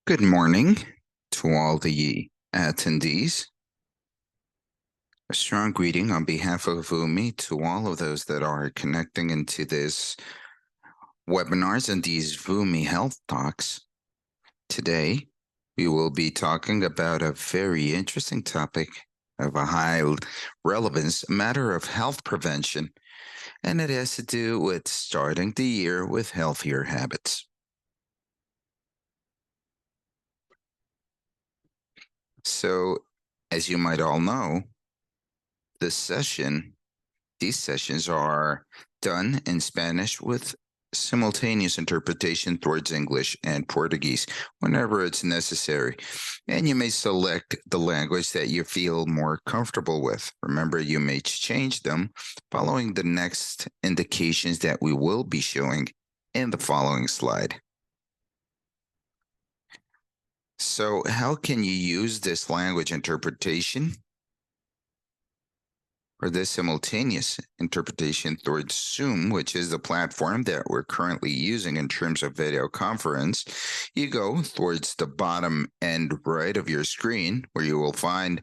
Good morning to all the attendees. A strong greeting on behalf of VUMI to all of those that are connecting into this webinars and these VUMI health talks. Today, we will be talking about a very interesting topic of a high relevance, a matter of health prevention, and it has to do with starting the year with healthier habits. So, as you might all know, this session these sessions are done in Spanish with simultaneous interpretation towards English and Portuguese whenever it's necessary. And you may select the language that you feel more comfortable with. Remember, you may change them following the next indications that we will be showing in the following slide. So, how can you use this language interpretation or this simultaneous interpretation towards Zoom, which is the platform that we're currently using in terms of video conference? You go towards the bottom end right of your screen where you will find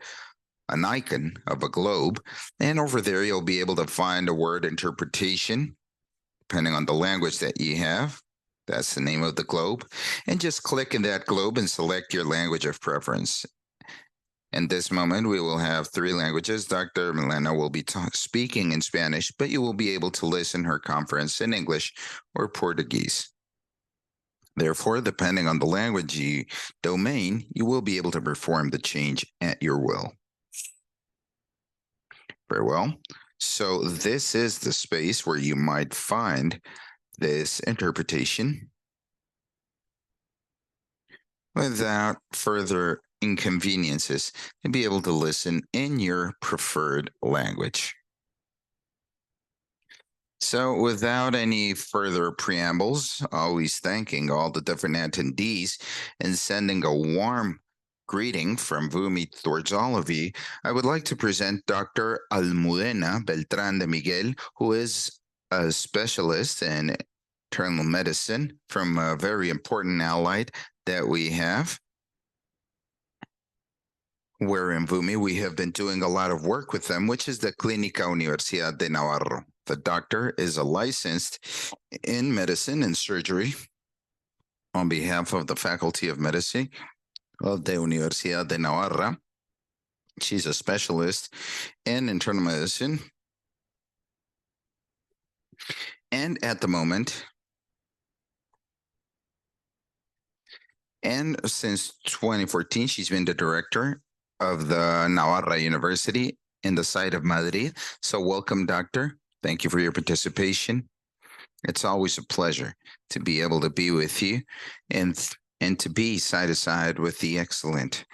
an icon of a globe. And over there, you'll be able to find a word interpretation, depending on the language that you have. That's the name of the globe. And just click in that globe and select your language of preference. In this moment, we will have three languages. Dr. Milena will be speaking in Spanish, but you will be able to listen her conference in English or Portuguese. Therefore, depending on the language domain, you will be able to perform the change at your will. Very well. So this is the space where you might find this interpretation. Without further inconveniences, and be able to listen in your preferred language. So, without any further preambles, always thanking all the different attendees and sending a warm greeting from VUMI towards all of you, I would like to present Dr. Almudena Beltran de Miguel, who is a specialist in internal medicine from a very important allied that we have. Where in VUMI we have been doing a lot of work with them, which is the Clínica Universidad de Navarro. The doctor is a licensed in medicine and surgery on behalf of the Faculty of Medicine of the Universidad de Navarra. She's a specialist in internal medicine. And at the moment, and since 2014, she's been the director of the Navarra University in the site of Madrid. So welcome, doctor. Thank you for your participation. It's always a pleasure to be able to be with you and to be side to side with the excellent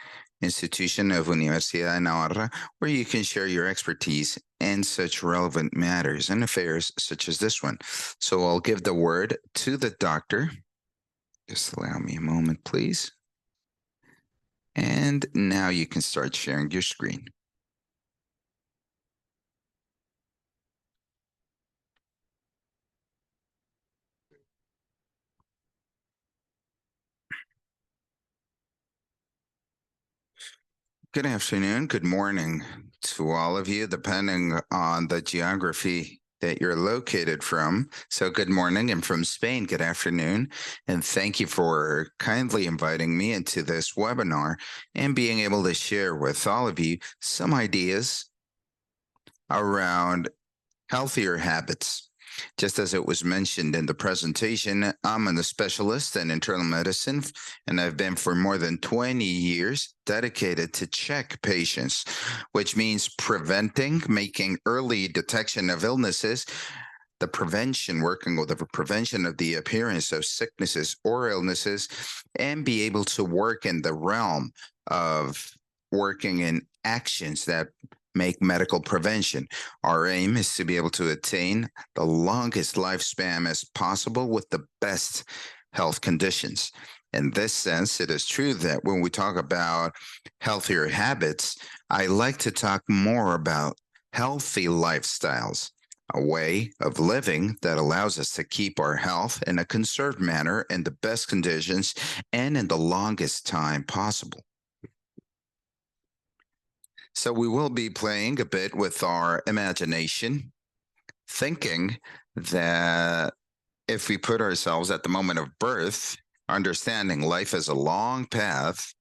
institution of Universidad de Navarra, where you can share your expertise in such relevant matters and affairs such as this one. So I'll give the word to the doctor. Just allow me a moment, please. And now you can start sharing your screen. Good afternoon, good morning to all of you, depending on the geography that you're located from. So good morning, and from Spain, good afternoon. And thank you for kindly inviting me into this webinar and being able to share with all of you some ideas around healthier habits. Just as it was mentioned in the presentation, I'm a specialist in internal medicine, and I've been for more than 20 years dedicated to check patients, which means preventing, making early detection of illnesses, the prevention, working with the prevention of the appearance of sicknesses or illnesses, and be able to work in the realm of working in actions that make medical prevention. Our aim is to be able to attain the longest lifespan as possible with the best health conditions. In this sense, it is true that when we talk about healthier habits, I like to talk more about healthy lifestyles. a way of living that allows us to keep our health in a conserved manner in the best conditions and in the longest time possible. So, we will be playing a bit with our imagination, thinking that if we put ourselves at the moment of birth, understanding life as a long path,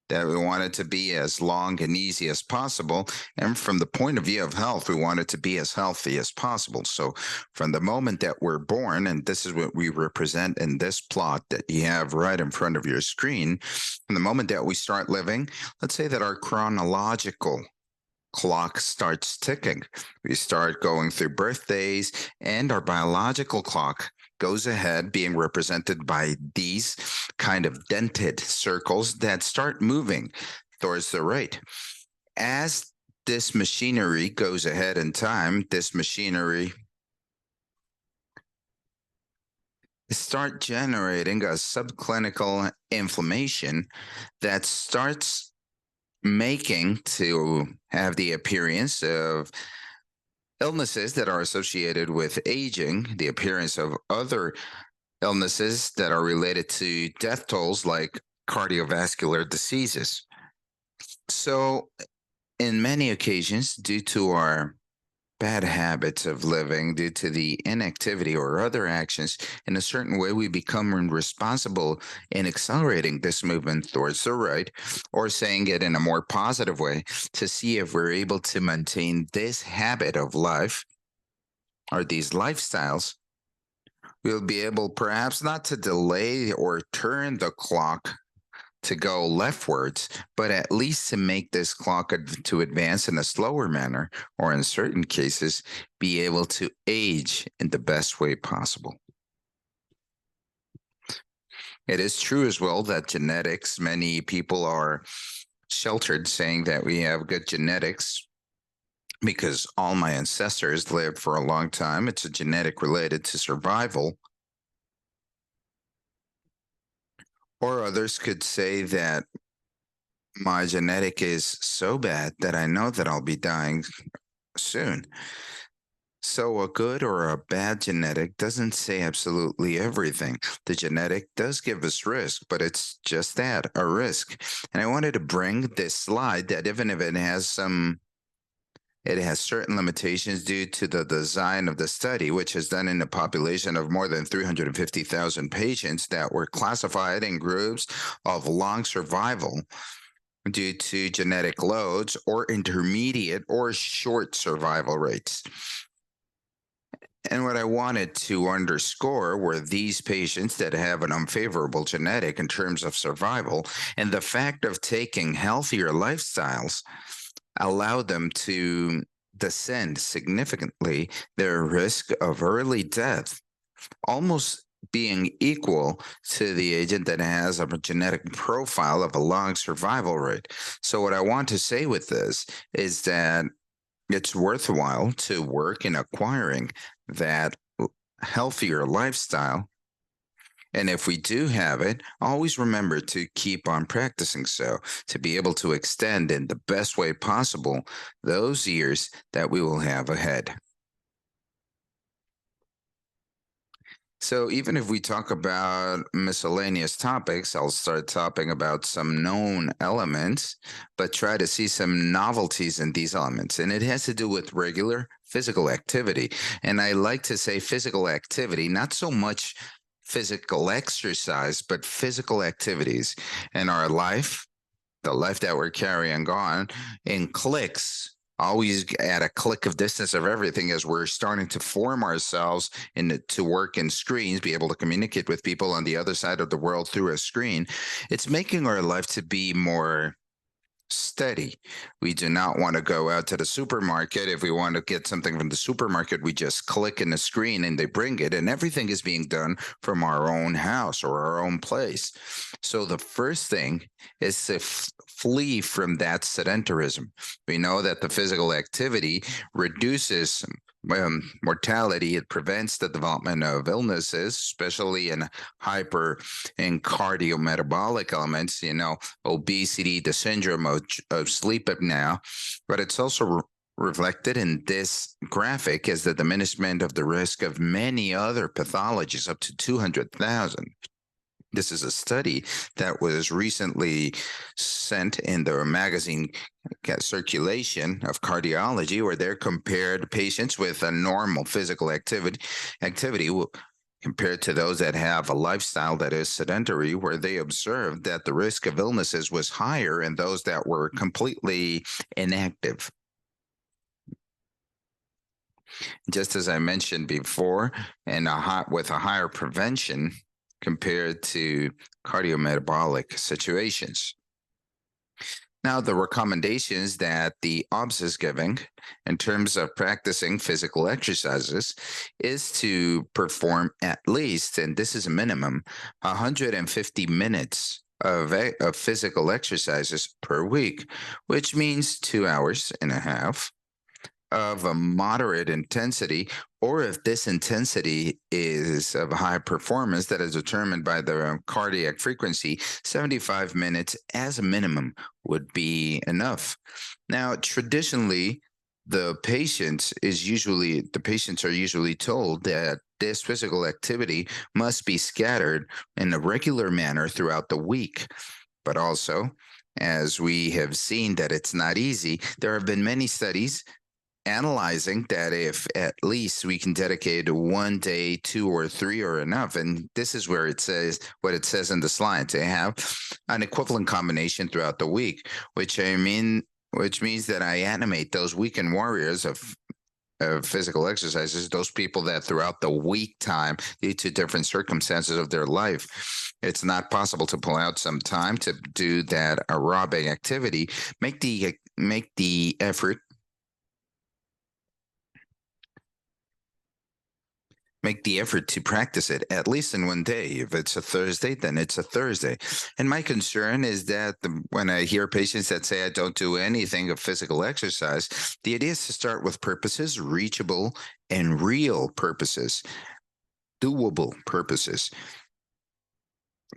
that we want it to be as long and easy as possible. And from the point of view of health, we want it to be as healthy as possible. So, from the moment that we're born, and this is what we represent in this plot that you have right in front of your screen, from the moment that we start living, let's say that our chronological clock starts ticking. We start going through birthdays, and our biological clock goes ahead, being represented by these kind of dented circles that start moving towards the right. As this machinery goes ahead in time, this machinery start generating a subclinical inflammation that starts making to have the appearance of illnesses that are associated with aging, the appearance of other illnesses that are related to death tolls like cardiovascular diseases. So, in many occasions, due to our bad habits of living, due to the inactivity or other actions, in a certain way, we become responsible in accelerating this movement towards the right, or saying it in a more positive way to see if we're able to maintain this habit of life or these lifestyles. We'll be able perhaps not to delay or turn the clock to go leftwards, but at least to make this clock to advance in a slower manner, or in certain cases, be able to age in the best way possible. It is true as well that genetics, many people are sheltered saying that we have good genetics because all my ancestors lived for a long time. It's a genetic related to survival. Or others could say that my genetic is so bad that I know that I'll be dying soon. So, a good or a bad genetic doesn't say absolutely everything. The genetic does give us risk, but it's just that, a risk. And I wanted to bring this slide that even if it has certain limitations due to the design of the study, which is done in a population of more than 350,000 patients that were classified in groups of long survival due to genetic loads or intermediate or short survival rates. And what I wanted to underscore were these patients that have an unfavorable genetic in terms of survival, and the fact of taking healthier lifestyles allow them to descend significantly their risk of early death, almost being equal to the agent that has a genetic profile of a long survival rate. So, what I want to say with this is that it's worthwhile to work in acquiring that healthier lifestyle. And if we do have it, always remember to keep on practicing so to be able to extend in the best way possible those years that we will have ahead. So, even if we talk about miscellaneous topics, I'll start talking about some known elements, but try to see some novelties in these elements. And it has to do with regular physical activity. And I like to say physical activity, not so much physical exercise, but physical activities in our life, the life that we're carrying on, in clicks. Always at a click of distance of everything as we're starting to form ourselves to work in screens, be able to communicate with people on the other side of the world through a screen. It's making our life to be more steady. We do not want to go out to the supermarket. If we want to get something from the supermarket, we just click in the screen and they bring it, and everything is being done from our own house or our own place. So the first thing is to flee from that sedentarism. We know that the physical activity reduces mortality. It prevents the development of illnesses, especially in hyper and cardiometabolic elements, obesity, the syndrome of sleep apnea, but it's also Reflected in this graphic is the diminishment of the risk of many other pathologies up to 200,000. This is a study that was recently sent in the magazine Circulation of Cardiology, where they compared patients with a normal physical activity compared to those that have a lifestyle that is sedentary, where they observed that the risk of illnesses was higher in those that were completely inactive. Just as I mentioned before, and with a higher prevention compared to cardiometabolic situations. Now, the recommendations that the OBS is giving in terms of practicing physical exercises is to perform at least, and this is a minimum, 150 minutes of physical exercises per week, which means 2.5 hours of a moderate intensity, or if this intensity is of high performance that is determined by the cardiac frequency, 75 minutes as a minimum would be enough. Now, traditionally, the patients are usually told that this physical activity must be scattered in a regular manner throughout the week. But also, as we have seen that it's not easy, there have been many studies analyzing that if at least we can dedicate 1 day, 2 or 3 or enough. And this is where it says what it says in the slides. They have an equivalent combination throughout the week, which means that I animate those weekend warriors of physical exercises, those people that throughout the week time, due to different circumstances of their life, it's not possible to pull out some time to do that aerobic activity. Make the effort to practice it at least in 1 day. If it's a Thursday, then it's a Thursday. And my concern is that when I hear patients that say I don't do anything of physical exercise, the idea is to start with purposes, reachable and real purposes, doable purposes.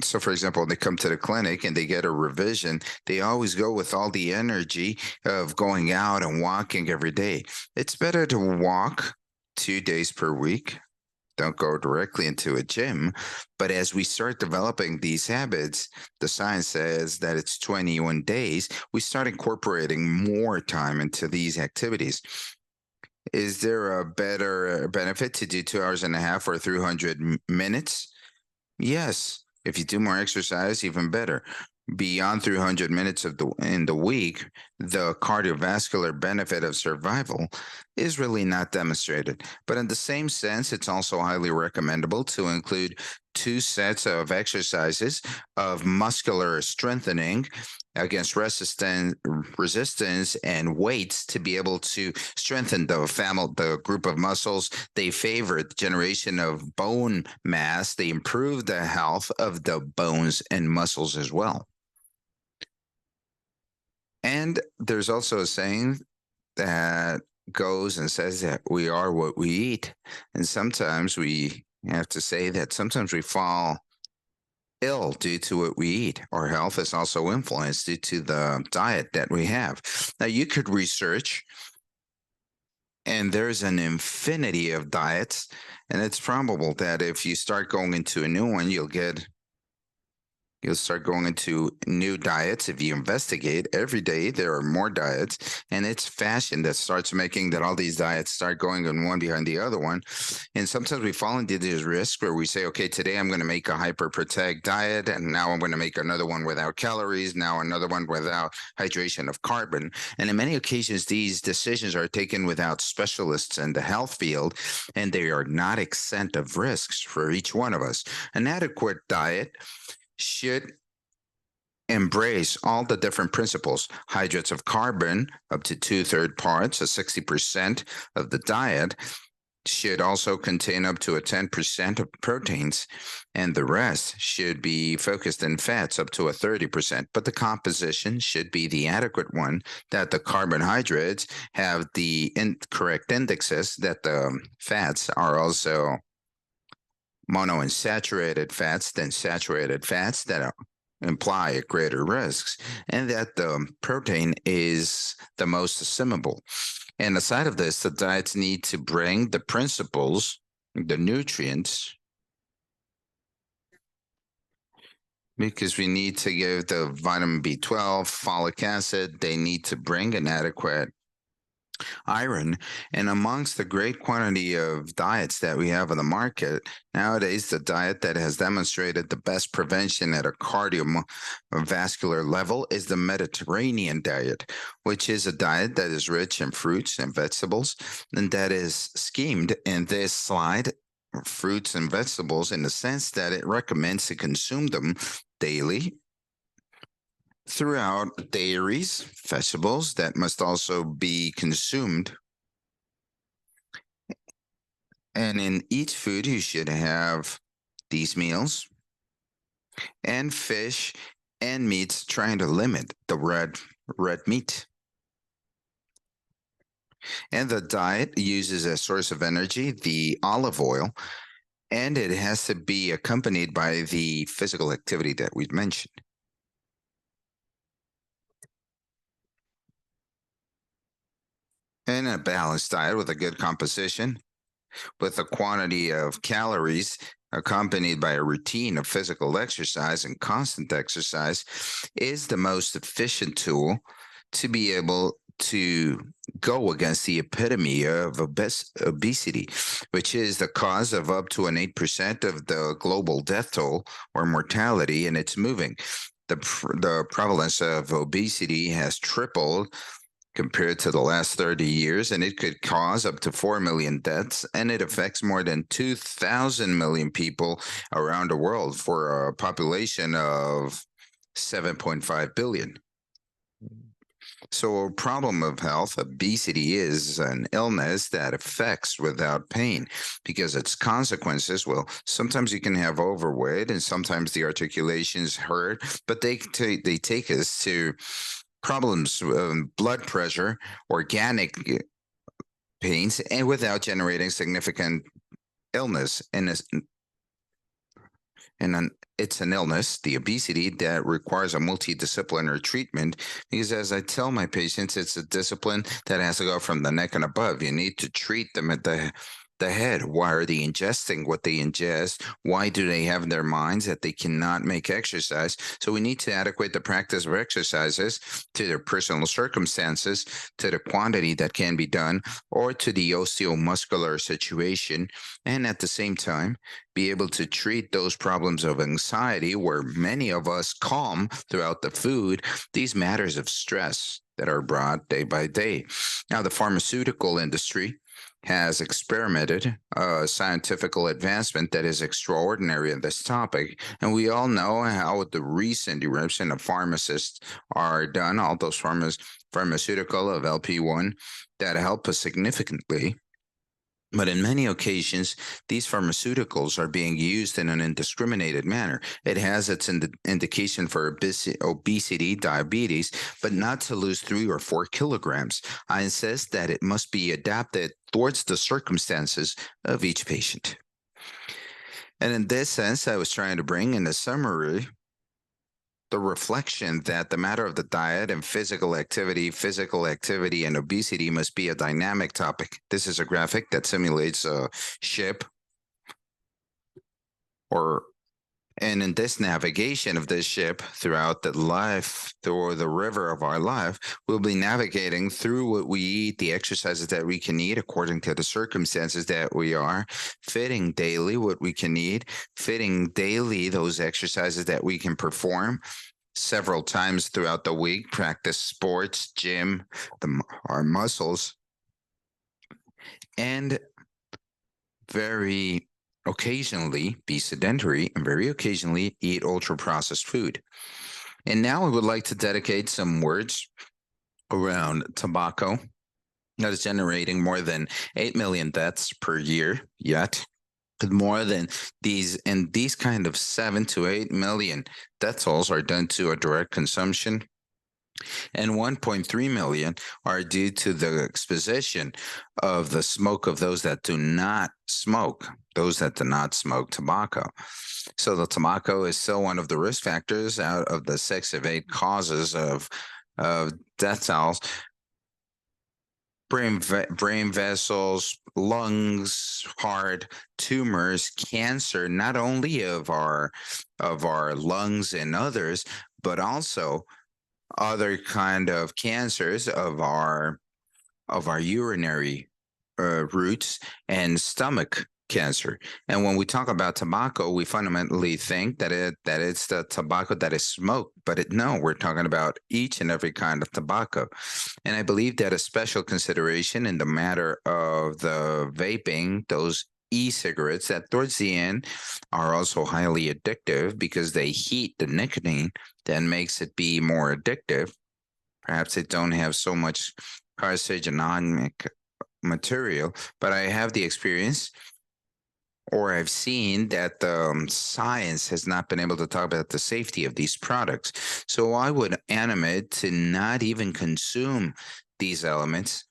So, for example, when they come to the clinic and they get a revision, they always go with all the energy of going out and walking every day. It's better to walk 2 days per week. Don't go directly into a gym. But as we start developing these habits, the science says that it's 21 days, we start incorporating more time into these activities. Is there a better benefit to do 2.5 hours or 300 minutes? Yes. If you do more exercise, even better. Beyond 300 minutes in the week, the cardiovascular benefit of survival is really not demonstrated. But in the same sense, it's also highly recommendable to include 2 sets of exercises of muscular strengthening against resistance and weights to be able to strengthen the group of muscles. They favor the generation of bone mass. They improve the health of the bones and muscles as well. And there's also a saying that goes and says that we are what we eat. And sometimes we have to say that sometimes we fall ill due to what we eat. Our health is also influenced due to the diet that we have. Now, you could research, and there's an infinity of diets, and it's probable that if you start going into a new one, you'll start going into new diets. If you investigate every day, there are more diets, and it's fashion that starts making that all these diets start going on one behind the other one. And sometimes we fall into this risk where we say, okay, today I'm going to make a hyperprotect diet, and now I'm going to make another one without calories, now another one without hydration of carbon. And in many occasions, these decisions are taken without specialists in the health field, and they are not exempt of risks for each one of us. An adequate diet should embrace all the different principles. Hydrates of carbon, up to 2/3 parts, or 60% of the diet, should also contain up to 10% of proteins, and the rest should be focused in fats, up to 30%. But the composition should be the adequate one, that the carbohydrates have the correct indexes, that the fats are also monounsaturated fats than saturated fats that imply greater risks, and that the protein is the most assimilable. And aside of this, the diets need to bring the principles, the nutrients, because we need to give the vitamin B12, folic acid, they need to bring an adequate iron. And amongst the great quantity of diets that we have on the market nowadays, the diet that has demonstrated the best prevention at a cardiovascular level is the Mediterranean diet, which is a diet that is rich in fruits and vegetables, and that is schemed in this slide. Fruits and vegetables, in the sense that it recommends to consume them daily throughout dairies, vegetables that must also be consumed. And in each food, you should have these meals and fish and meats, trying to limit the red meat. And the diet uses a source of energy, the olive oil, and it has to be accompanied by the physical activity that we've mentioned. And a balanced diet with a good composition, with a quantity of calories accompanied by a routine of physical exercise and constant exercise, is the most efficient tool to be able to go against the epitome of obesity, which is the cause of up to an 8% of the global death toll or mortality, and it's moving. The prevalence of obesity has tripled compared to the last 30 years, and it could cause up to 4 million deaths, and it affects more than 2,000 million people around the world for a population of 7.5 billion. So, a problem of health, obesity is an illness that affects without pain, because its consequences, well, sometimes you can have overweight and sometimes the articulations hurt, but they take us to problems, blood pressure, organic pains, and without generating significant illness. It's an illness, the obesity, that requires a multidisciplinary treatment, because, as I tell my patients, it's a discipline that has to go from the neck and above. You need to treat them at the head. Why are they ingesting what they ingest? Why do they have in their minds that they cannot make exercise? So we need to adequate the practice of exercises to their personal circumstances, to the quantity that can be done, or to the osteomuscular situation, and at the same time be able to treat those problems of anxiety, where many of us calm throughout the food, these matters of stress that are brought day by day. Now, the pharmaceutical industry has experimented a scientific advancement that is extraordinary in this topic. And we all know how the recent eruption of pharmacists are done, all those pharmaceutical of LP1 that help us significantly. But in many occasions, these pharmaceuticals are being used in an indiscriminated manner. It has its indication for obesity, diabetes, but not to lose 3 or 4 kilograms. I insist that it must be adapted towards the circumstances of each patient. And in this sense, I was trying to bring in a summary the reflection that the matter of the diet and physical activity and obesity must be a dynamic topic. This is a graphic that simulates a ship, and in this navigation of this ship throughout the river of our life, we'll be navigating through what we eat, the exercises that we can eat according to the circumstances that we are, fitting daily what we can eat, fitting daily those exercises that we can perform several times throughout the week, practice sports, gym, our muscles, and very occasionally be sedentary, and very occasionally eat ultra processed food. And now I would like to dedicate some words around tobacco that is generating more than 8 million deaths per year yet. More than these kind of 7 to 8 million death tolls are done to a direct consumption, and 1.3 million are due to the exposition of the smoke of those that do not smoke tobacco. So the tobacco is still one of the risk factors out of the 6 of 8 causes of death tolls. brain vessels, lungs, heart, tumors, cancer, not only of our lungs and others, but also other kind of cancers of our urinary roots and stomach cancer. And when we talk about tobacco, we fundamentally think that it's the tobacco that is smoked, but no, we're talking about each and every kind of tobacco. And I believe that a special consideration in the matter of the vaping, those e-cigarettes that towards the end are also highly addictive because they heat the nicotine that makes it be more addictive. Perhaps they don't have so much carcinogenic material, but I have the experience or I've seen that science has not been able to talk about the safety of these products. So I would animate to not even consume these elements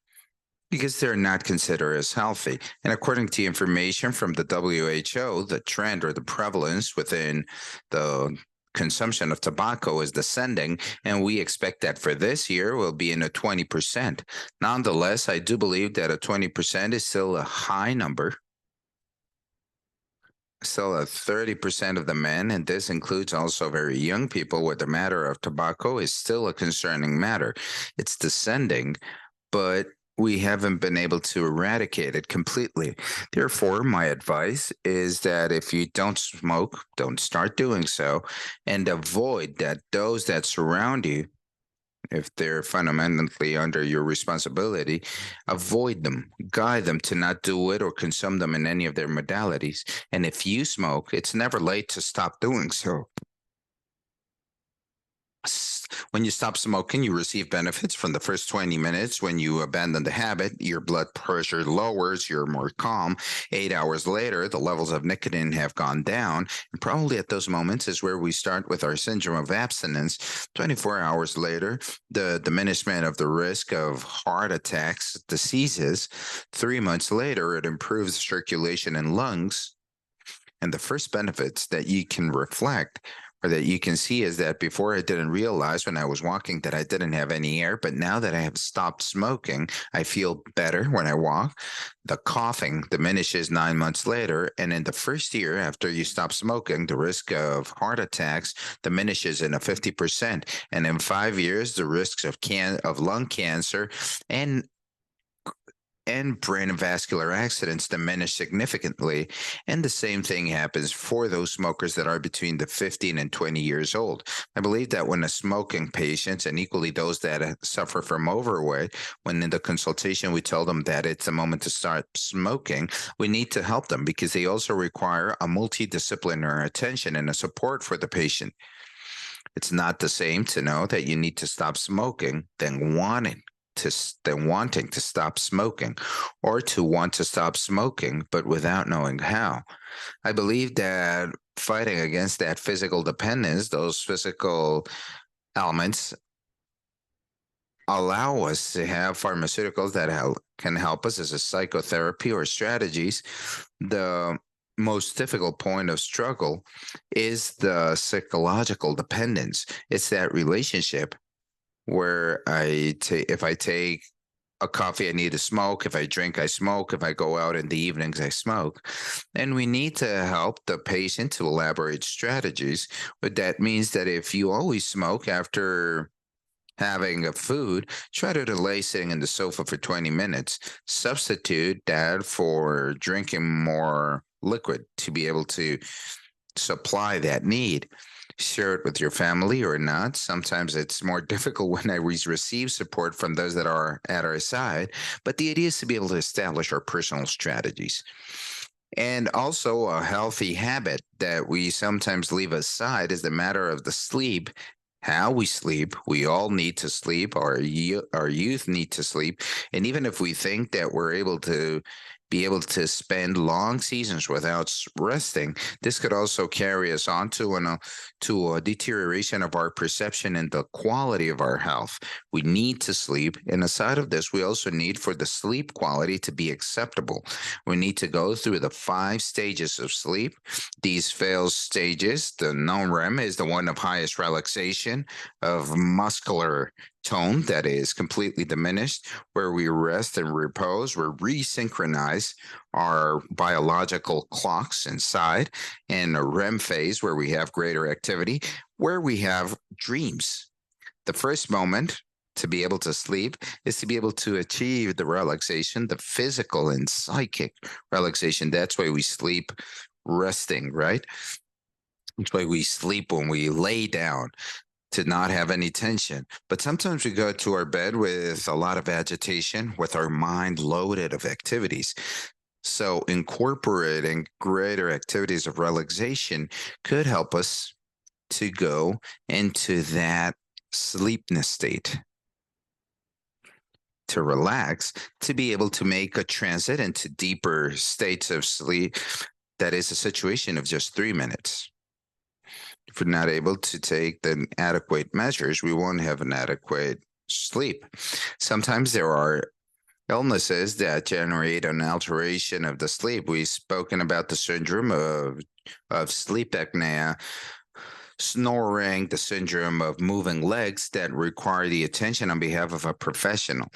because they're not considered as healthy. And according to information from the WHO, the trend or the prevalence within the consumption of tobacco is descending, and we expect that for this year will be in a 20%. Nonetheless, I do believe that a 20% is still a high number. Still, a 30% of the men, and this includes also very young people, where the matter of tobacco is still a concerning matter. It's descending, but we haven't been able to eradicate it completely. Therefore, my advice is that if you don't smoke, don't start doing so, and avoid that those that surround you, if they're fundamentally under your responsibility, avoid them, guide them to not do it or consume them in any of their modalities. And if you smoke, it's never late to stop doing so. When you stop smoking, you receive benefits from the first 20 minutes. When you abandon the habit, your blood pressure lowers, you're more calm. 8 hours later, the levels of nicotine have gone down. And probably at those moments is where we start with our syndrome of abstinence. 24 hours later, the diminishment of the risk of heart attacks, diseases. 3 months later, it improves circulation in lungs. And the first benefits that you can reflect or that you can see is that before I didn't realize when I was walking that I didn't have any air, but now that I have stopped smoking, I feel better when I walk. The coughing diminishes 9 months later. And in the first year after you stop smoking, the risk of heart attacks diminishes in a 50%. And in 5 years, the risks of lung cancer and brain and vascular accidents diminish significantly. And the same thing happens for those smokers that are between the 15 and 20 years old. I believe that when a smoking patient, and equally those that suffer from overweight, when in the consultation we tell them that it's a moment to start smoking, we need to help them because they also require a multidisciplinary attention and a support for the patient. It's not the same to know that you need to stop smoking than wanting to stop smoking, or to want to stop smoking but without knowing how. I believe that fighting against that physical dependence, those physical elements, allow us to have pharmaceuticals that can help us as a psychotherapy or strategies. The most difficult point of struggle is the psychological dependence. It's that relationship where if I take a coffee, I need to smoke. If I drink, I smoke. If I go out in the evenings, I smoke. And we need to help the patient to elaborate strategies. But that means that if you always smoke after having a food, try to delay sitting in the sofa for 20 minutes. Substitute that for drinking more liquid to be able to supply that need. Share it with your family or not. Sometimes it's more difficult when I receive support from those that are at our side, but the idea is to be able to establish our personal strategies. And also, a healthy habit that we sometimes leave aside is the matter of the sleep. How we sleep. We all need to sleep. Our youth need to sleep. And even if we think that we're able to be able to spend long seasons without resting, this could also carry us on to a deterioration of our perception and the quality of our health. We need to sleep. And aside of this, we also need for the sleep quality to be acceptable. We need to go through the 5 stages of sleep. These fail stages, the non-REM is the one of highest relaxation, of muscular tone that is completely diminished, where we rest and repose, we resynchronize our biological clocks inside, and a REM phase where we have greater activity, where we have dreams. The first moment to be able to sleep is to be able to achieve the relaxation, the physical and psychic relaxation. That's why we sleep resting, right? That's why we sleep when we lay down to not have any tension. But sometimes we go to our bed with a lot of agitation, with our mind loaded of activities. So, incorporating greater activities of relaxation could help us to go into that sleepness state, to relax, to be able to make a transit into deeper states of sleep. That is a situation of just 3 minutes. If we're not able to take the adequate measures, we won't have an adequate sleep. Sometimes there are illnesses that generate an alteration of the sleep. We've spoken about the syndrome of sleep apnea, snoring, the syndrome of moving legs that require the attention on behalf of a professional.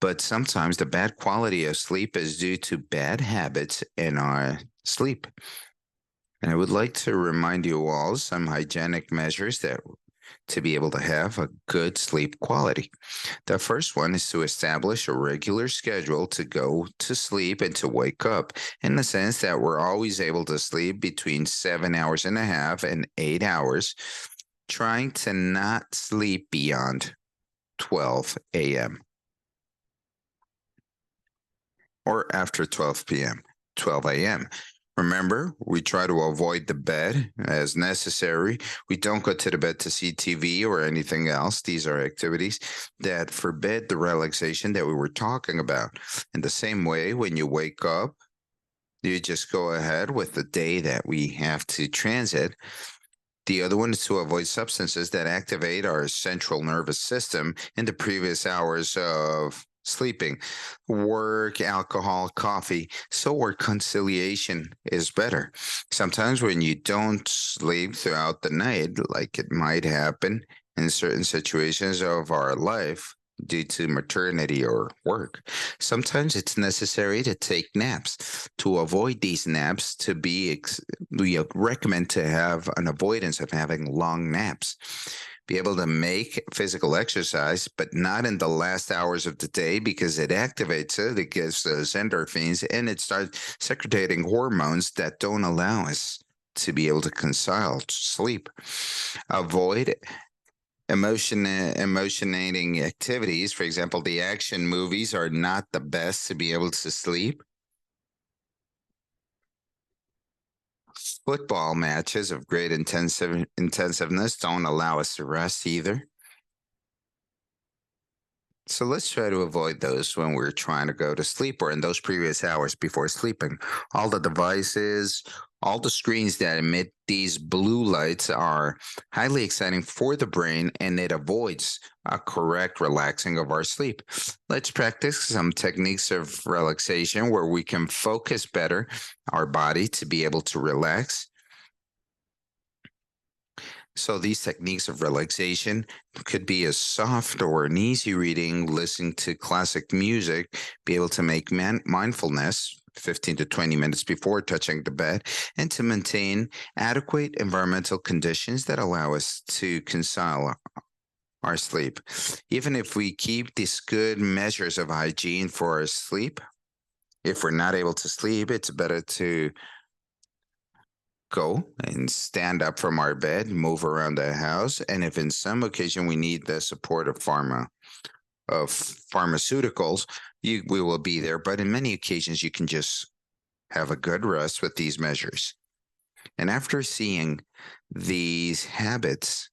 But sometimes the bad quality of sleep is due to bad habits in our sleep. And I would like to remind you all some hygienic measures that to be able to have a good sleep quality. The first one is to establish a regular schedule to go to sleep and to wake up, in the sense that we're always able to sleep between 7 hours and a half and 8 hours, trying to not sleep beyond 12 a.m. or after 12 p.m., 12 a.m. Remember, we try to avoid the bed as necessary. We don't go to the bed to see TV or anything else. These are activities that forbid the relaxation that we were talking about. In the same way, when you wake up, you just go ahead with the day that we have to transit. The other one is to avoid substances that activate our central nervous system in the previous hours of sleeping, work, alcohol, coffee, so our conciliation is better. Sometimes when you don't sleep throughout the night, like it might happen in certain situations of our life due to maternity or work, sometimes it's necessary to take naps. To avoid these naps, we recommend to have an avoidance of having long naps. Be able to make physical exercise, but not in the last hours of the day, because it activates it gives those endorphins, and it starts secreting hormones that don't allow us to be able to concile sleep. Avoid emotionating activities. For example, the action movies are not the best to be able to sleep. Football matches of great intensiveness don't allow us to rest either. So let's try to avoid those when we're trying to go to sleep, or in those previous hours before sleeping. All the devices, all the screens that emit these blue lights are highly exciting for the brain, and it avoids a correct relaxing of our sleep. Let's practice some techniques of relaxation where we can focus better our body to be able to relax. So these techniques of relaxation could be a soft or an easy reading, listening to classic music, be able to make mindfulness 15 to 20 minutes before touching the bed, and to maintain adequate environmental conditions that allow us to concile our sleep. Even if we keep these good measures of hygiene for our sleep, if we're not able to sleep, it's better to go and stand up from our bed, move around the house, and if in some occasion we need the support of pharmaceuticals, we will be there. But in many occasions, you can just have a good rest with these measures. And after seeing these habits,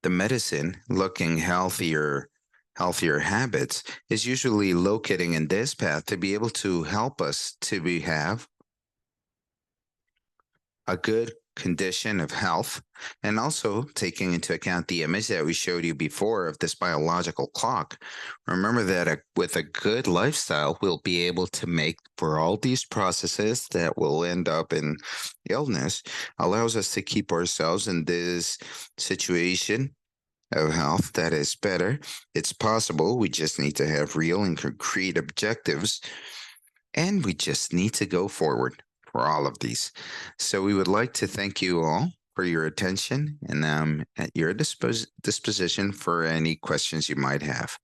the medicine looking healthier habits is usually locating in this path to be able to help us to have a good condition of health, and also taking into account the image that we showed you before of this biological clock. Remember that with a good lifestyle, we'll be able to make for all these processes that will end up in illness, allows us to keep ourselves in this situation of health that is better. It's possible. We just need to have real and concrete objectives, and we just need to go forward for all of these. So we would like to thank you all for your attention, and at your disposition for any questions you might have.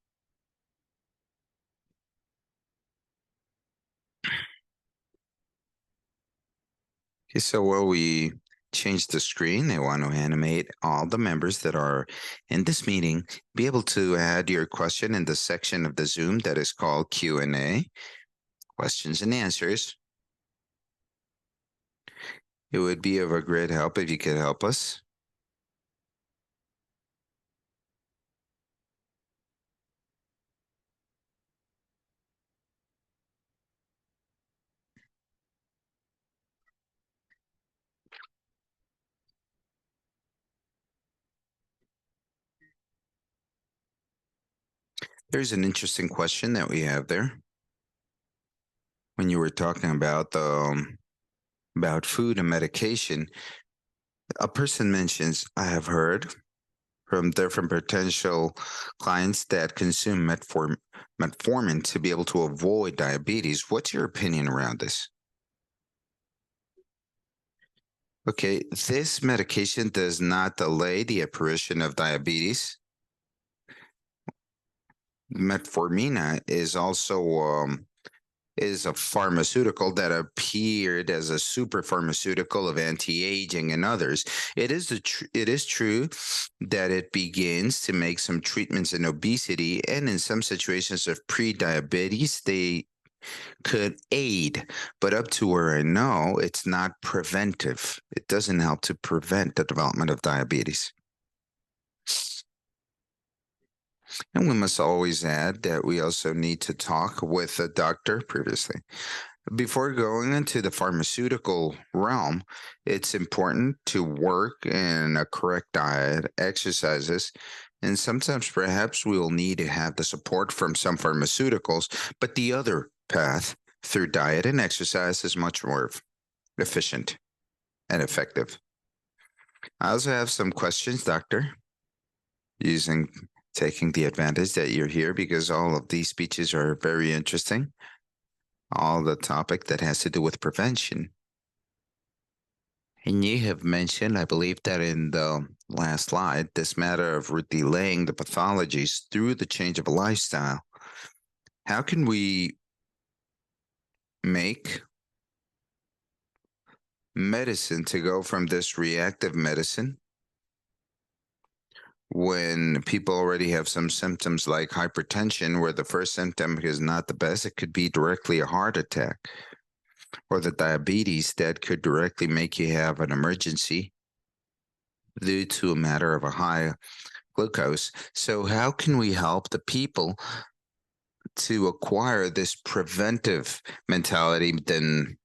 Okay, so while we change the screen, I want to animate all the members that are in this meeting, be able to add your question in the section of the Zoom that is called Q&A, questions and answers. It would be of a great help if you could help us. There's an interesting question that we have there. When you were talking about about food and medication, a person mentions, I have heard from different potential clients that consume metformin to be able to avoid diabetes. What's your opinion around this? Okay, this medication does not delay the apparition of diabetes. Metformina is also is a pharmaceutical that appeared as a super pharmaceutical of anti-aging and others. It is true that it begins to make some treatments in obesity, and in some situations of pre-diabetes, they could aid, but up to where I know, it's not preventive. It doesn't help to prevent the development of diabetes. And we must always add that we also need to talk with a doctor previously. Before going into the pharmaceutical realm, it's important to work in a correct diet, exercises, and sometimes perhaps we will need to have the support from some pharmaceuticals, but the other path through diet and exercise is much more efficient and effective. I also have some questions, doctor, using taking the advantage that you're here because all of these speeches are very interesting. All the topic that has to do with prevention. And you have mentioned, I believe that in the last slide, this matter of delaying the pathologies through the change of a lifestyle. How can we make medicine to go from this reactive medicine when people already have some symptoms like hypertension, where the first symptom is not the best? It could be directly a heart attack, or the diabetes that could directly make you have an emergency due to a matter of a high glucose. So, how can we help the people to acquire this preventive mentality than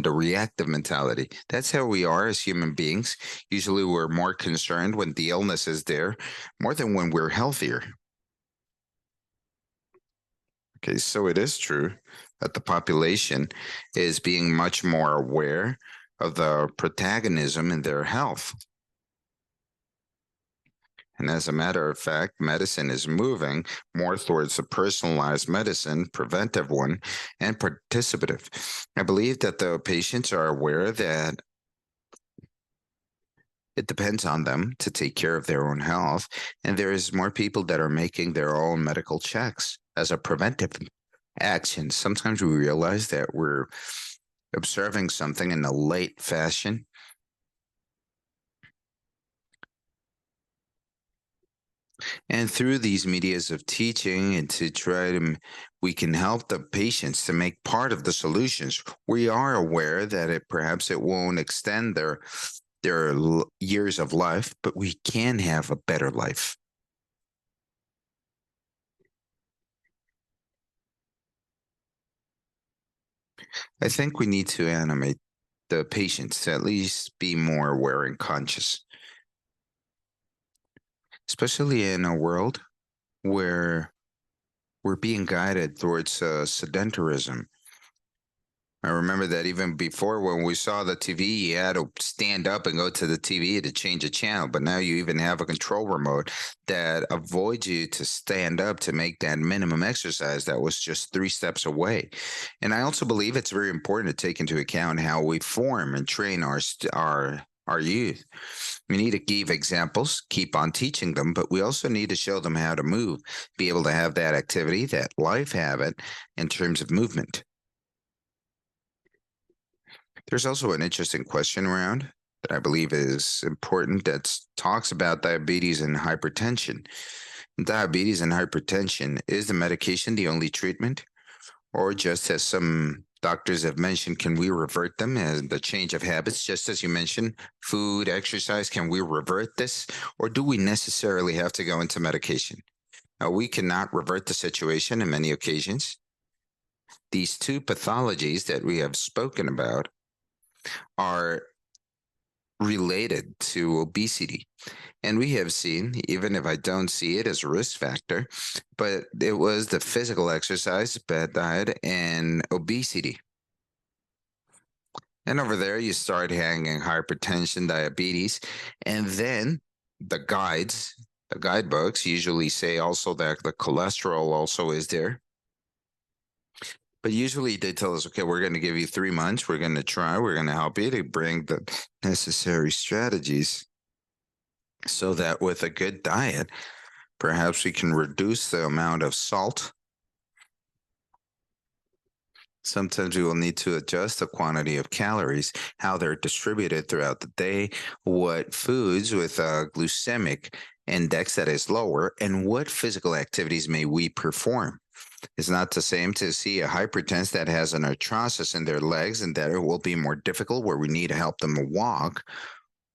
the reactive mentality? That's how we are as human beings. Usually, we're more concerned when the illness is there more than when we're healthier. Okay, so it is true that the population is being much more aware of the protagonism in their health. And as a matter of fact, medicine is moving more towards a personalized medicine, preventive one, and participative. I believe that the patients are aware that it depends on them to take care of their own health. And there is more people that are making their own medical checks as a preventive action. Sometimes we realize that we're observing something in a late fashion. And through these medias of teaching and to try to, we can help the patients to make part of the solutions. We are aware that perhaps it won't extend their years of life, but we can have a better life. I think we need to animate the patients to at least be more aware and conscious, especially in a world where we're being guided towards sedentarism. I remember that even before when we saw the TV, you had to stand up and go to the TV to change a channel. But now you even have a control remote that avoids you to stand up to make that minimum exercise that was just 3 steps away. And I also believe it's very important to take into account how we form and train our youth. We need to give examples, keep on teaching them, but we also need to show them how to move, be able to have that activity, that life habit in terms of movement. There's also an interesting question around that I believe is important that talks about diabetes and hypertension. Diabetes and hypertension, is the medication the only treatment? Or just as some doctors have mentioned, can we revert them as the change of habits? Just as you mentioned, food, exercise, can we revert this? Or do we necessarily have to go into medication? Now, we cannot revert the situation in many occasions. These two pathologies that we have spoken about are related to obesity. And we have seen, even if I don't see it as a risk factor, but it was the physical exercise, bad diet, and obesity. And over there, you start hanging hypertension, diabetes, and then the guides, the guidebooks usually say also that the cholesterol also is there. But usually they tell us, okay, we're going to give you 3 months. We're going to try. We're going to help you to bring the necessary strategies so that with a good diet, perhaps we can reduce the amount of salt. Sometimes we will need to adjust the quantity of calories, how they're distributed throughout the day, what foods with a glycemic index that is lower, and what physical activities may we perform. It's not the same to see a hypertense that has an arthrosis in their legs and that it will be more difficult where we need to help them walk,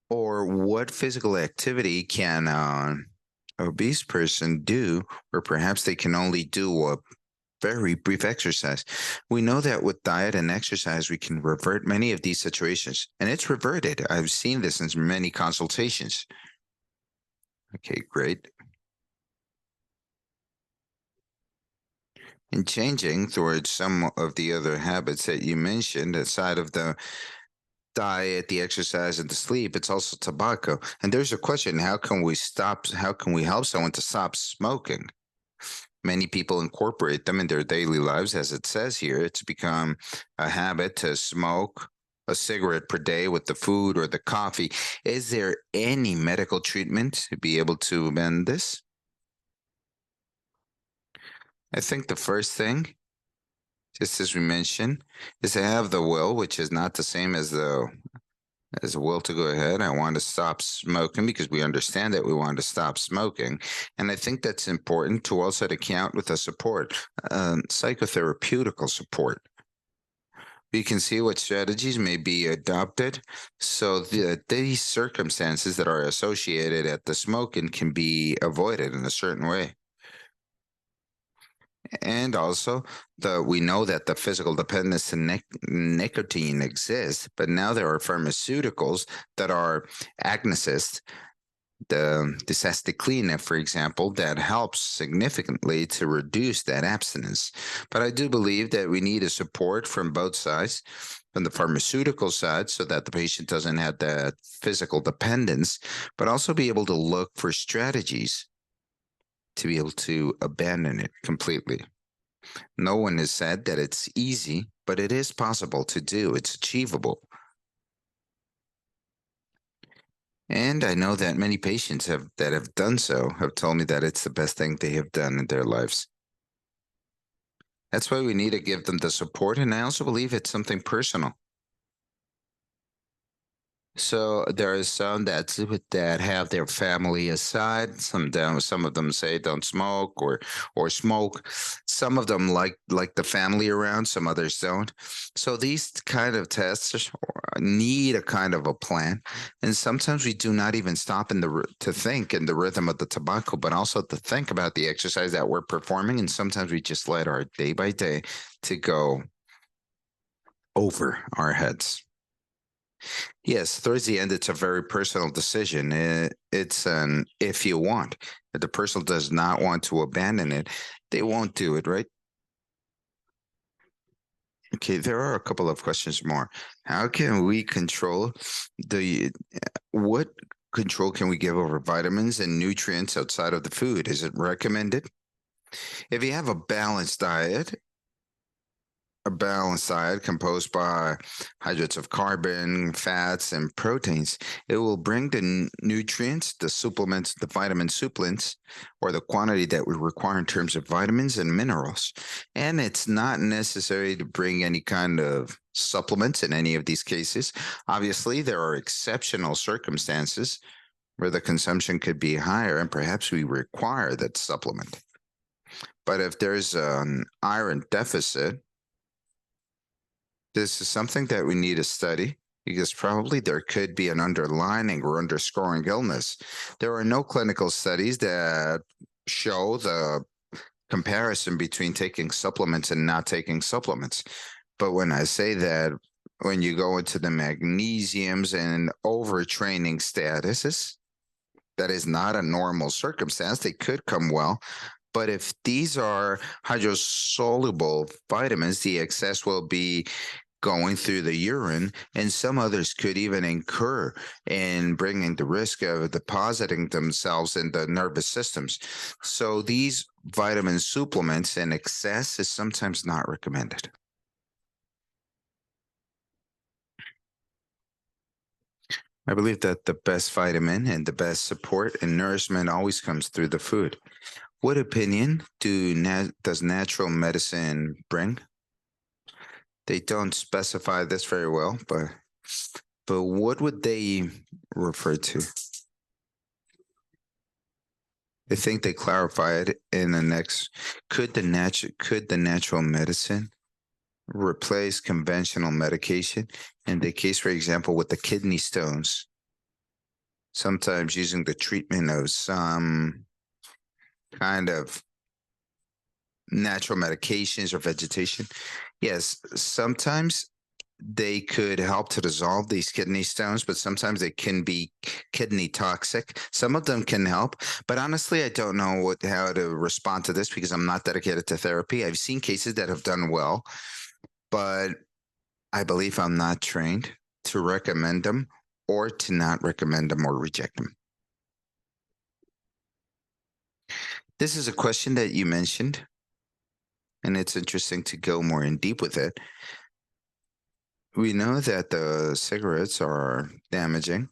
or what physical activity can an obese person do where perhaps they can only do a very brief exercise. We know that with diet and exercise, we can revert many of these situations, and it's reverted. I've seen this in many consultations. Okay, great. In changing towards some of the other habits that you mentioned, aside of the diet, the exercise, and the sleep, it's also tobacco. And there's a question: how can we help someone to stop smoking? Many people incorporate them in their daily lives, as it says here. It's become a habit to smoke a cigarette per day with the food or the coffee. Is there any medical treatment to be able to amend this? I think the first thing, just as we mentioned, is to have the will, which is not the same as a will to go ahead. I want to stop smoking because we understand that we want to stop smoking. And I think that's important to also to count with the support, psychotherapeutical support. We can see what strategies may be adopted so that these circumstances that are associated at the smoking can be avoided in a certain way. And also, we know that the physical dependence to nicotine exists, but now there are pharmaceuticals that are agonists, the desacetylclina, for example, that helps significantly to reduce that abstinence. But I do believe that we need a support from both sides, from the pharmaceutical side, so that the patient doesn't have that physical dependence, but also be able to look for strategies to be able to abandon it completely. No one has said that it's easy, but it is possible to do. It's achievable. And I know that many patients that have done so have told me that it's the best thing they have done in their lives. That's why we need to give them the support. And I also believe it's something personal. So there is some that have their family aside. Some of them say don't smoke or smoke. Some of them like the family around. Some others don't. So these kind of tests need a kind of a plan. And sometimes we do not even stop to think in the rhythm of the tobacco, but also to think about the exercise that we're performing. And sometimes we just let our day by day to go over our heads. Yes, towards the end, it's a very personal decision. It's an if you want. If the person does not want to abandon it, they won't do it, right? Okay, there are a couple of questions more. How can we control the what control can we give over vitamins and nutrients outside of the food? Is it recommended? If you have a balanced diet composed by hydrates of carbon, fats, and proteins, it will bring the nutrients, the supplements, the vitamin supplements, or the quantity that we require in terms of vitamins and minerals. And it's not necessary to bring any kind of supplements in any of these cases. Obviously, there are exceptional circumstances where the consumption could be higher, and perhaps we require that supplement. But if there's an iron deficit, this is something that we need to study because probably there could be an underlying or underscoring illness. There are no clinical studies that show the comparison between taking supplements and not taking supplements. But when I say that, when you go into the magnesiums and overtraining statuses, that is not a normal circumstance. They could come well. But if these are hydrosoluble vitamins, the excess will be going through the urine, and some others could even incur in bringing the risk of depositing themselves in the nervous systems. So these vitamin supplements in excess is sometimes not recommended. I believe that the best vitamin and the best support and nourishment always comes through the food. What opinion does natural medicine bring? They don't specify this very well, but what would they refer to? I think they clarify it in the next. Could the natural medicine replace conventional medication? In the case, for example, with the kidney stones, sometimes using the treatment of some kind of natural medications or vegetation. Yes, sometimes they could help to dissolve these kidney stones, but sometimes they can be kidney toxic. Some of them can help, but honestly, I don't know how to respond to this because I'm not dedicated to therapy. I've seen cases that have done well, but I believe I'm not trained to recommend them or to not recommend them or reject them. This is a question that you mentioned, and it's interesting to go more in deep with it. We know that the cigarettes are damaging,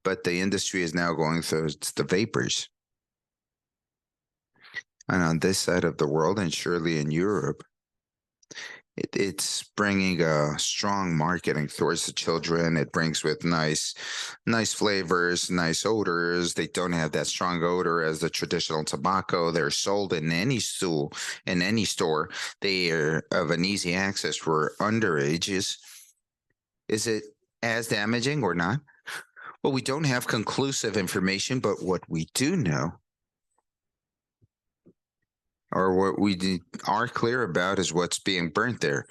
but the industry is now going through the vapors. And on this side of the world, and surely in Europe, it's bringing a strong marketing towards the children. It brings with nice flavors, nice odors. They don't have that strong odor as the traditional tobacco. They're sold in any stool, in any store. They are of an easy access for underages. Is it as damaging or not? Well, we don't have conclusive information, but what we do know, or what are clear about, is what's being burnt there.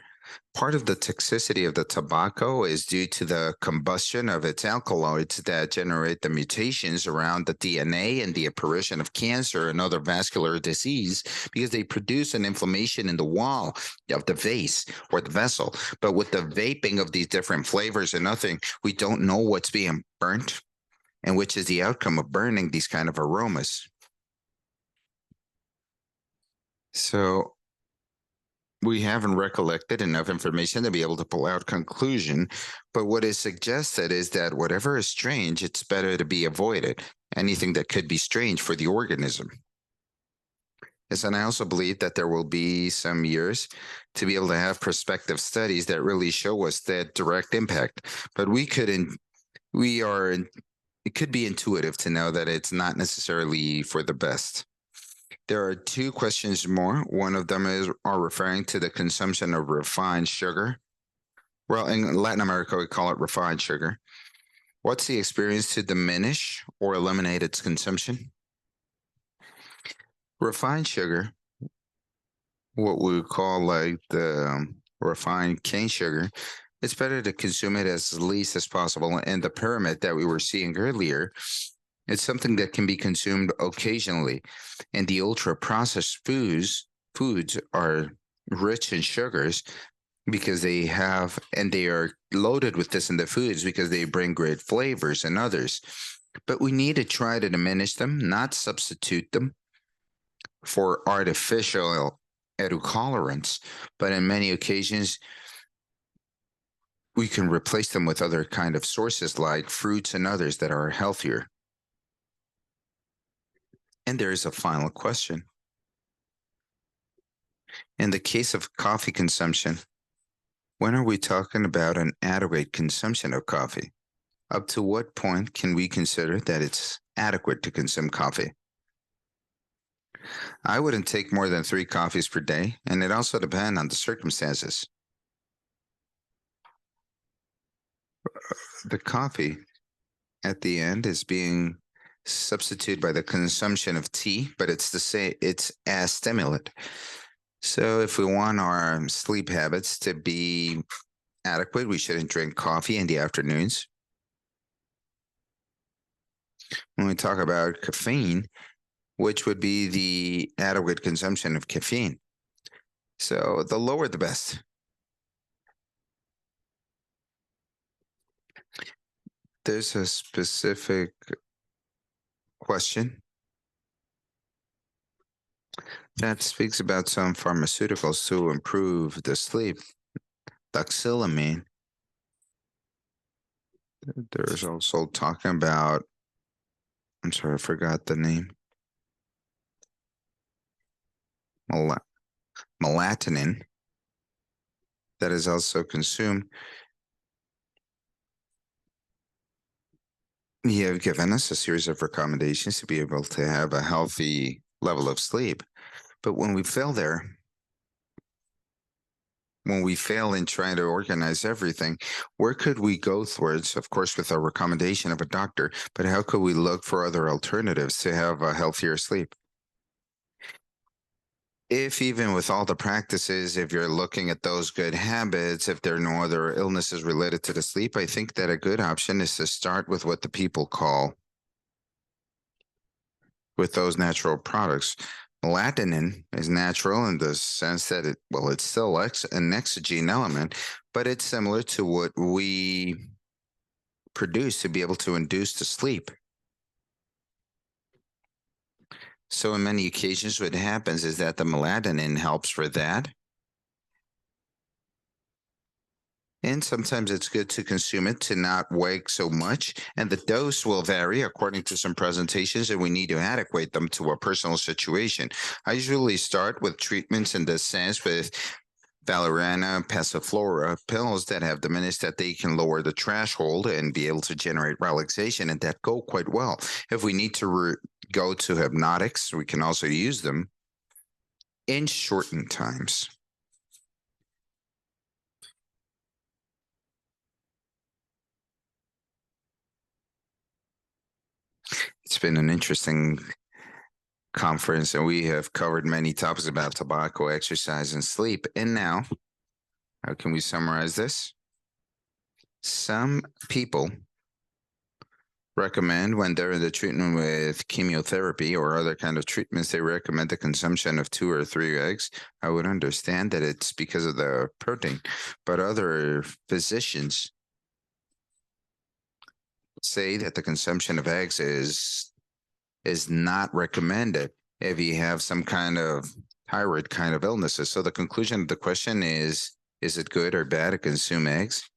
Part of the toxicity of the tobacco is due to the combustion of its alkaloids that generate the mutations around the DNA and the apparition of cancer and other vascular disease because they produce an inflammation in the wall of the vase or the vessel. But with the vaping of these different flavors and nothing, we don't know what's being burnt and which is the outcome of burning these kind of aromas. So we haven't recollected enough information to be able to pull out conclusion, but what is suggested is that whatever is strange, it's better to be avoided. Anything that could be strange for the organism. Yes, and I also believe that there will be some years to be able to have prospective studies that really show us that direct impact. But we couldn't. We are. It could be intuitive to know that it's not necessarily for the best. There are two questions more. One of them are referring to the consumption of refined sugar. Well, in Latin America, we call it refined sugar. What's the experience to diminish or eliminate its consumption? Refined sugar, what we would call like the refined cane sugar, it's better to consume it as least as possible. And the pyramid that we were seeing earlier, it's something that can be consumed occasionally. And the ultra processed foods are rich in sugars because they are loaded with this in the foods because they bring great flavors and others. But we need to try to diminish them, not substitute them for artificial edulcorants. But in many occasions, we can replace them with other kind of sources like fruits and others that are healthier. And there is a final question. In the case of coffee consumption, when are we talking about an adequate consumption of coffee? Up to what point can we consider that it's adequate to consume coffee? I wouldn't take more than 3 coffees per day, and it also depends on the circumstances. The coffee at the end is being substituted by the consumption of tea, but it's a stimulant. So if we want our sleep habits to be adequate, we shouldn't drink coffee in the afternoons. When we talk about caffeine, which would be the adequate consumption of caffeine. So the lower the best. There's a specific question that speaks about some pharmaceuticals to improve the sleep. Doxylamine. There's also talking about, I'm sorry, I forgot the name. Melatonin that is also consumed. You have given us a series of recommendations to be able to have a healthy level of sleep. But when we fail in trying to organize everything, where could we go towards? Of course, with a recommendation of a doctor, but how could we look for other alternatives to have a healthier sleep? If even with all the practices, if you're looking at those good habits, if there are no other illnesses related to the sleep, I think that a good option is to start with what the people call with those natural products. Melatonin is natural in the sense that it's still an exogenous element, but it's similar to what we produce to be able to induce the sleep. So, in many occasions, what happens is that the melatonin helps for that. And sometimes it's good to consume it to not wake so much. And the dose will vary according to some presentations, and we need to adequate them to a personal situation. I usually start with treatments in this sense with valeriana, passiflora pills that have diminished that they can lower the threshold and be able to generate relaxation, and that go quite well. If we need to go to hypnotics, we can also use them in shortened times. It's been an interesting conference, and we have covered many topics about tobacco, exercise, and sleep. And now, how can we summarize this? Some people recommend when they're in the treatment with chemotherapy or other kind of treatments, they recommend the consumption of 2 or 3 eggs. I would understand that it's because of the protein, but other physicians say that the consumption of eggs is not recommended if you have some kind of thyroid kind of illnesses. So the conclusion of the question is it good or bad to consume eggs?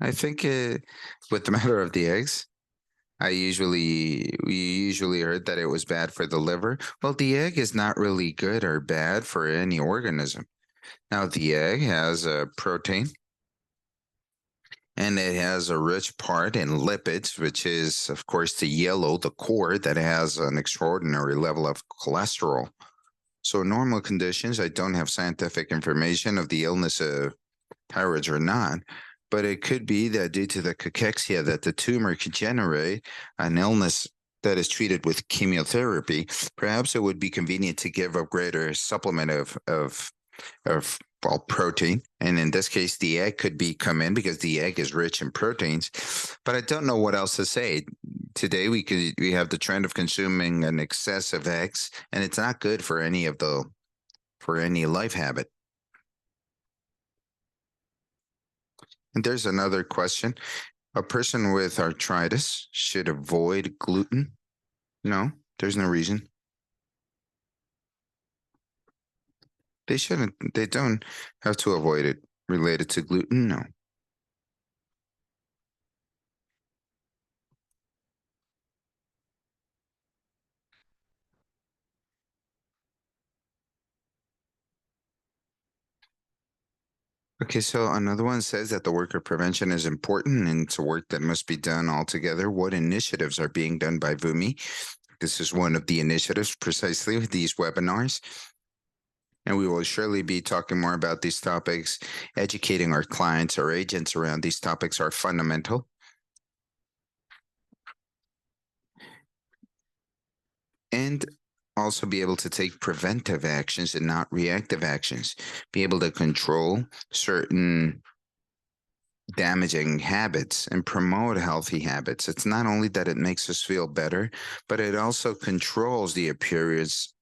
I think with the matter of the eggs, we usually heard that it was bad for the liver. Well, the egg is not really good or bad for any organism. Now, the egg has a protein and it has a rich part in lipids, which is, of course, the yellow, the core that has an extraordinary level of cholesterol. So, in normal conditions, I don't have scientific information of the illness of thyroid or not, but it could be that due to the cachexia that the tumor could generate an illness that is treated with chemotherapy, perhaps it would be convenient to give a greater supplement of of well, protein. And in this case, the egg could be come in because the egg is rich in proteins. But I don't know what else to say. Today we have the trend of consuming an excess of eggs, and it's not good for any life habit. And there's another question. A person with arthritis should avoid gluten? No, there's no reason. They shouldn't. They don't have to avoid it related to gluten. No. Okay, so another one says that the work of prevention is important and it's a work that must be done all together. What initiatives are being done by VUMI? This is one of the initiatives precisely with these webinars. And we will surely be talking more about these topics. Educating our clients or agents around these topics are fundamental. And also be able to take preventive actions and not reactive actions. Be able to control certain damaging habits and promote healthy habits. It's not only that it makes us feel better, but it also controls the appearance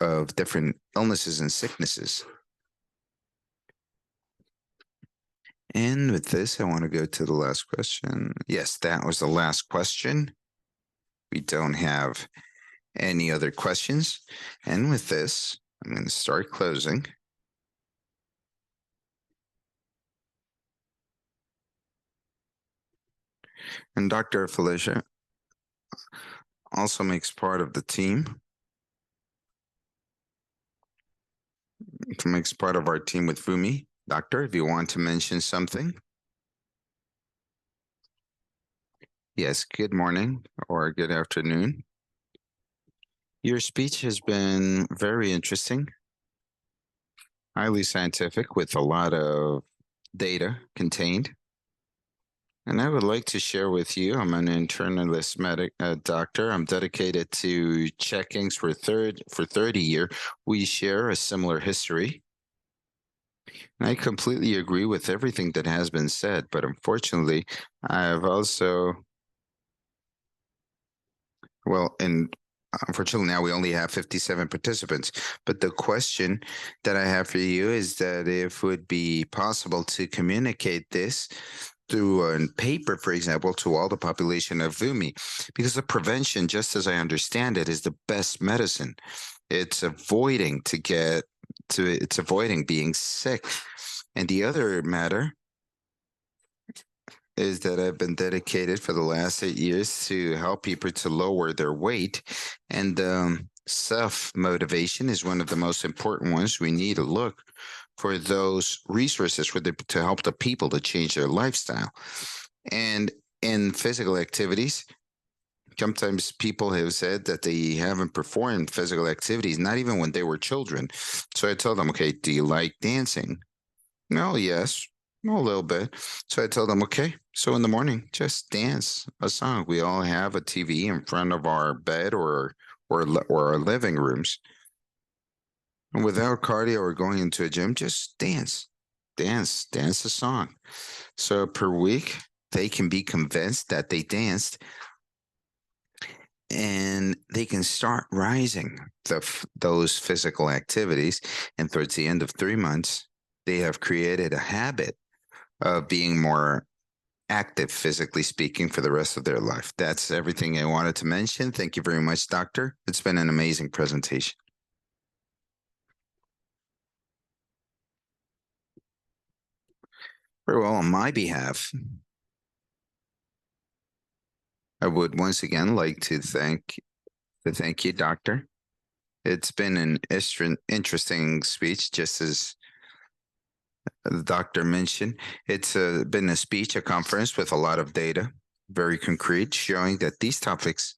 of different illnesses and sicknesses. And with this, I want to go to the last question. Yes, that was the last question. We don't have any other questions. And with this, I'm going to start closing. And Dr. Felicia also makes part of the team. It makes part of our team with VUMI. Doctor, if you want to mention something. Yes, good morning or good afternoon. Your speech has been very interesting, highly scientific, with a lot of data contained. And I would like to share with you, I'm an internist doctor. I'm dedicated to checkings for 30 years. We share a similar history. And I completely agree with everything that has been said, but unfortunately, I've also, well, and unfortunately now we only have 57 participants. But the question that I have for you is that if it would be possible to communicate this through a paper, for example, to all the population of VUMI, because the prevention, just as I understand it, is the best medicine. It's avoiding being sick. And the other matter is that I've been dedicated for the last 8 years to help people to lower their weight. And self motivation is one of the most important ones. We need to look for those resources to help the people to change their lifestyle. And in physical activities, sometimes people have said that they haven't performed physical activities, not even when they were children. So I tell them, okay, do you like dancing? No, yes, a little bit. So I told them, okay, so in the morning, just dance a song. We all have a TV in front of our bed or our living rooms. And without cardio or going into a gym, just dance a song. So per week, they can be convinced that they danced and they can start rising those physical activities. And towards the end of 3 months, they have created a habit of being more active, physically speaking, for the rest of their life. That's everything I wanted to mention. Thank you very much, Doctor. It's been an amazing presentation. Very well, on my behalf, I would once again like to thank you, Doctor. It's been an interesting speech, just as the doctor mentioned. It's been a speech, a conference with a lot of data, very concrete, showing that these topics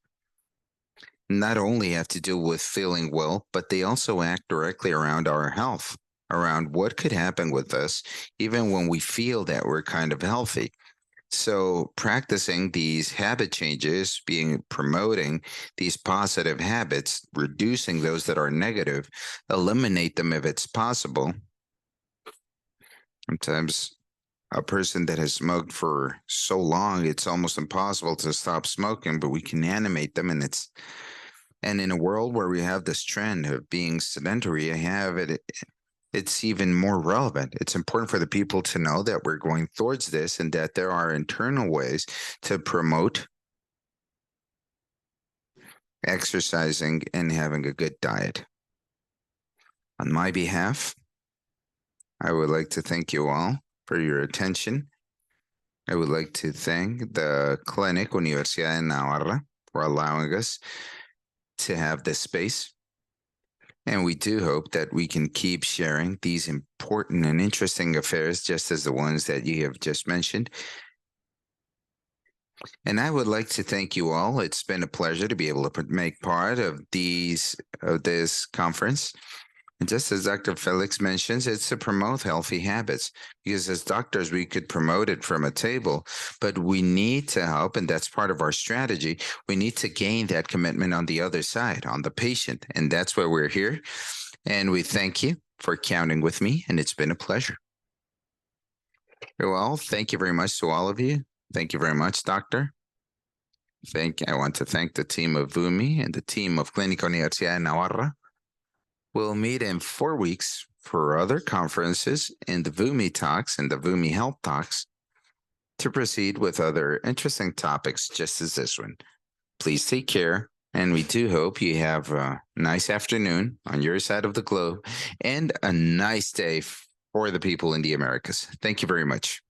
not only have to do with feeling well, but they also act directly around our health, around what could happen with us, even when we feel that we're kind of healthy. So practicing these habit changes, being promoting these positive habits, reducing those that are negative, eliminate them if it's possible. Sometimes a person that has smoked for so long, it's almost impossible to stop smoking, but we can animate them and in a world where we have this trend of being sedentary, it's even more relevant. It's important for the people to know that we're going towards this and that there are internal ways to promote exercising and having a good diet. On my behalf, I would like to thank you all for your attention. I would like to thank the clinic Universidad de Navarra for allowing us to have this space. And we do hope that we can keep sharing these important and interesting affairs, just as the ones that you have just mentioned. And I would like to thank you all. It's been a pleasure to be able to make part of this conference. And just as Dr. Felix mentions, it's to promote healthy habits because as doctors, we could promote it from a table, but we need to help, and that's part of our strategy. We need to gain that commitment on the other side, on the patient, and that's why we're here. And we thank you for counting with me, and it's been a pleasure. Well, thank you very much to all of you. Thank you very much, Doctor. I want to thank the team of VUMI and the team of Clínica Universidad de Navarra. We'll meet in 4 weeks for other conferences in the VUMI Talks and the VUMI Health Talks to proceed with other interesting topics just as this one. Please take care, and we do hope you have a nice afternoon on your side of the globe and a nice day for the people in the Americas. Thank you very much.